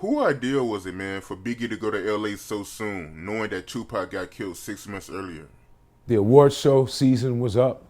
Who idea was it, man, for Biggie to go to LA so soon, knowing that Tupac got killed 6 months earlier? The award show season was up.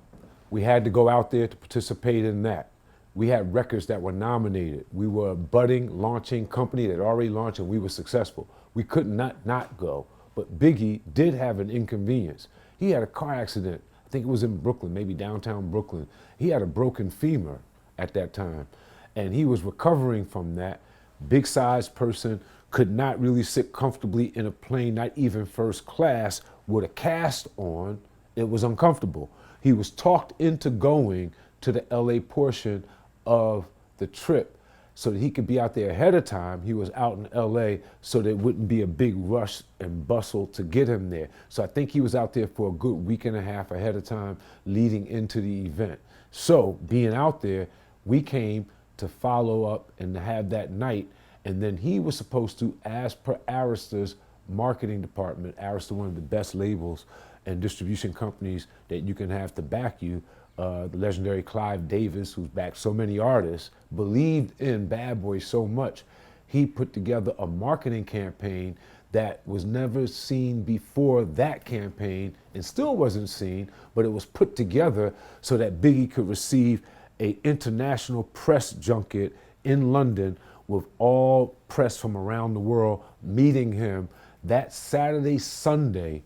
We had to go out there to participate in that. We had records that were nominated. We were a budding, launching company that already launched and we were successful. We could not go. But Biggie did have an inconvenience. He had a car accident. I think it was in Brooklyn, maybe downtown Brooklyn. He had a broken femur at that time. And he was recovering from that. Big sized person, could not really sit comfortably in a plane, not even first class, with a cast on. It was uncomfortable. He was talked into going to the LA portion of the trip so that he could be out there ahead of time. He was out in LA so there wouldn't be a big rush and bustle to get him there. So I think he was out there for a good week and a half ahead of time leading into the event. So being out there, we came to follow up and to have that night. And then he was supposed to, as per Arista marketing department, Arista, one of the best labels and distribution companies that you can have to back you, the legendary Clive Davis, who's backed so many artists, believed in Bad Boy so much, he put together a marketing campaign that was never seen before that campaign and still wasn't seen, but it was put together so that Biggie could receive an international press junket in London with all press from around the world meeting him that Saturday, Sunday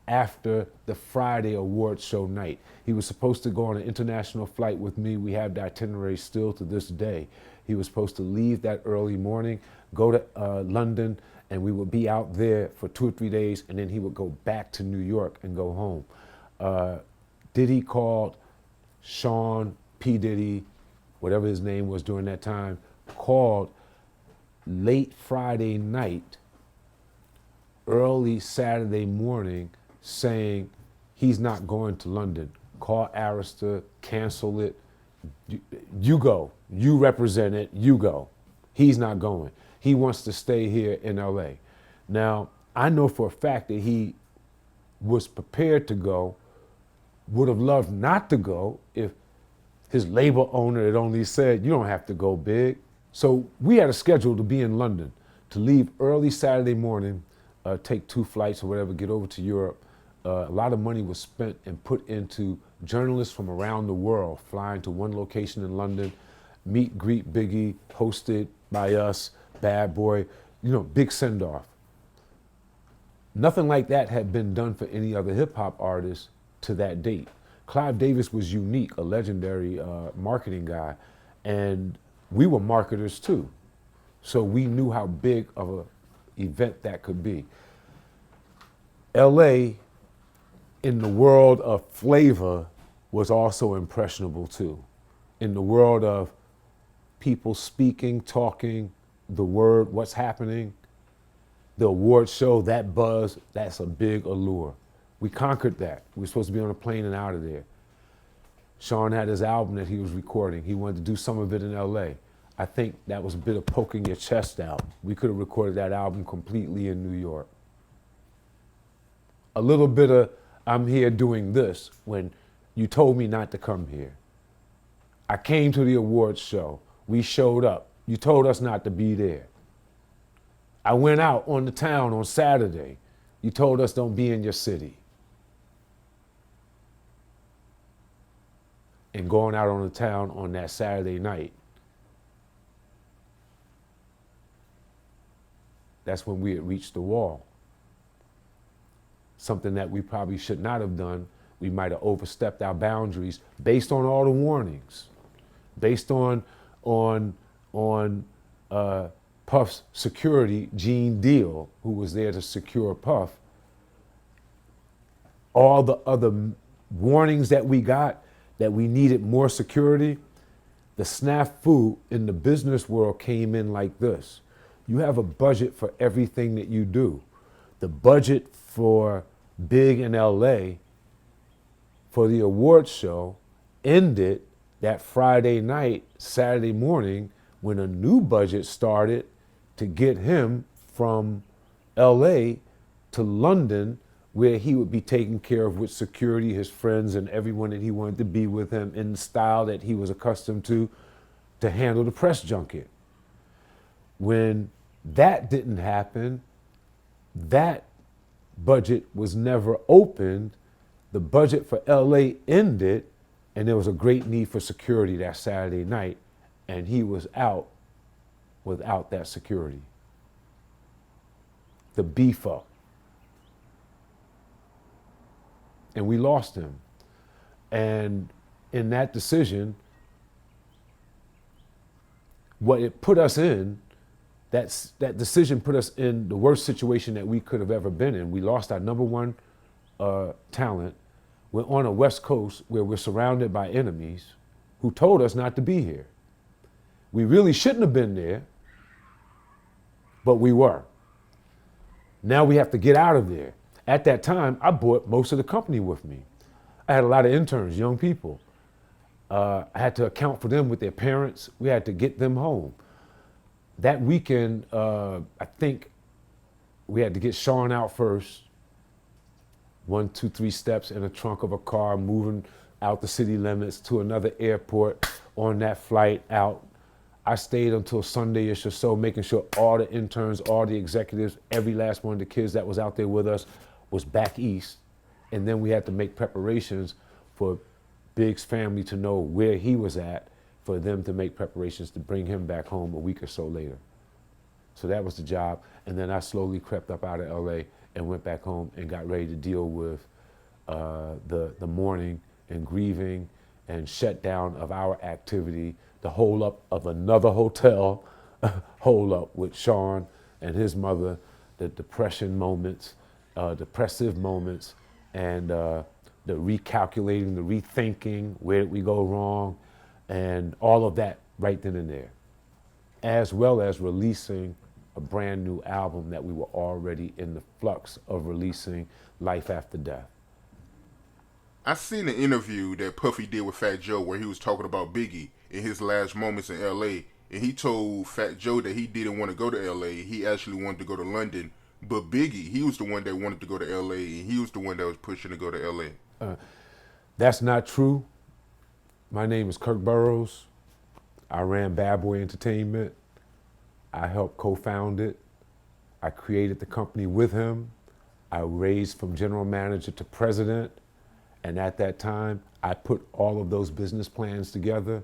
after the Friday award show night. He was supposed to go on an international flight with me. We have the itinerary still to this day. He was supposed to leave that early morning, go to London, and we would be out there for 2 or 3 days, and then he would go back to New York and go home. Diddy called Sean P. Diddy, whatever his name was during that time, called late Friday night, early Saturday morning, saying he's not going to London. Call Arista, cancel it. You go. You represent it. You go. He's not going. He wants to stay here in LA. Now, I know for a fact that he was prepared to go, would have loved not to go if his label owner had only said, you don't have to go, Big. So we had a schedule to be in London, to leave early Saturday morning, take 2 flights or whatever, get over to Europe. A lot of money was spent and put into journalists from around the world flying to one location in London, meet, greet Biggie, hosted by us, Bad Boy, big send-off. Nothing like that had been done for any other hip-hop artist to that date. Clive Davis was unique, a legendary marketing guy, and we were marketers too. So we knew how big of an event that could be. LA, in the world of flavor, was also impressionable too. In the world of people speaking, talking, the word, what's happening, the award show, that buzz, that's a big allure. We conquered that. We were supposed to be on a plane and out of there. Sean had his album that he was recording. He wanted to do some of it in LA. I think that was a bit of poking your chest out. We could have recorded that album completely in New York. A little bit of, I'm here doing this when you told me not to come here. I came to the awards show. We showed up. You told us not to be there. I went out on the town on Saturday. You told us don't be in your city. And going out on the town on that Saturday night, that's when we had reached the wall. Something that we probably should not have done. We might have overstepped our boundaries based on all the warnings, based on Puff's security, Gene Deal, who was there to secure Puff. All the other warnings that we got, that we needed more security, the snafu in the business world came in like this. You have a budget for everything that you do. The budget for Big in LA for the awards show ended that Friday night, Saturday morning, when a new budget started to get him from LA to London, where he would be taken care of with security, his friends, and everyone that he wanted to be with him in the style that he was accustomed to handle the press junket. When That didn't happen. That budget was never opened. The budget for LA ended, and there was a great need for security that Saturday night, and he was out without that security. The beef up. And we lost him. And in that decision, what it put us in, that decision put us in the worst situation that we could have ever been in. We lost our number one talent. We're on a West Coast where we're surrounded by enemies who told us not to be here. We really shouldn't have been there, but we were. Now we have to get out of there. At that time, I brought most of the company with me. I had a lot of interns, young people. I had to account for them with their parents. We had to get them home. That weekend, I think we had to get Sean out first. 1, 2, 3 steps in the trunk of a car, moving out the city limits to another airport on that flight out. I stayed until Sunday-ish or so, making sure all the interns, all the executives, every last one of the kids that was out there with us was back east. And then we had to make preparations for Big's family to know where he was at, for them to make preparations to bring him back home a week or so later. So that was the job. And then I slowly crept up out of LA and went back home and got ready to deal with the mourning and grieving and shutdown of our activity, the hold up of another hotel, hold up with Sean and his mother, the depression moments, depressive moments, and the recalculating, the rethinking, where did we go wrong, and all of that right then and there, as well as releasing a brand new album that we were already in the flux of releasing, Life After Death. I seen an interview that Puffy did with Fat Joe where he was talking about Biggie in his last moments in LA, and he told Fat Joe that he didn't want to go to LA. He actually wanted to go to London, but Biggie, he was the one that wanted to go to LA, and he was the one that was pushing to go to LA. That's not true. My name is Kirk Burrows. I ran Bad Boy Entertainment. I helped co-found it. I created the company with him. I raised from general manager to president. And at that time, I put all of those business plans together.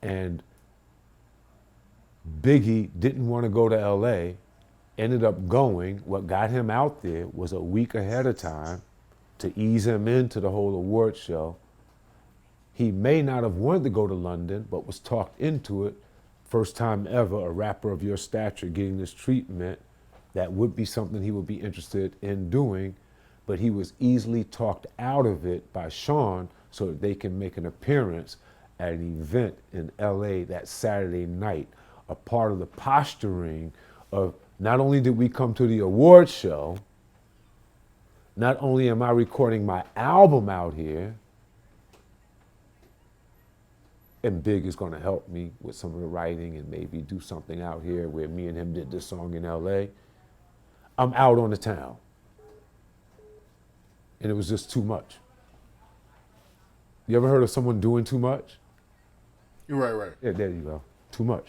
And Biggie didn't want to go to LA, ended up going. What got him out there was a week ahead of time to ease him into the whole award show. He may not have wanted to go to London, but was talked into it. First time ever, a rapper of your stature getting this treatment, that would be something he would be interested in doing, but he was easily talked out of it by Sean so that they can make an appearance at an event in LA that Saturday night, a part of the posturing of not only did we come to the award show, not only am I recording my album out here, and Big is going to help me with some of the writing and maybe do something out here where me and him did this song in LA. I'm out on the town. And it was just too much. You ever heard of someone doing too much? Right. Yeah, there you go. Too much.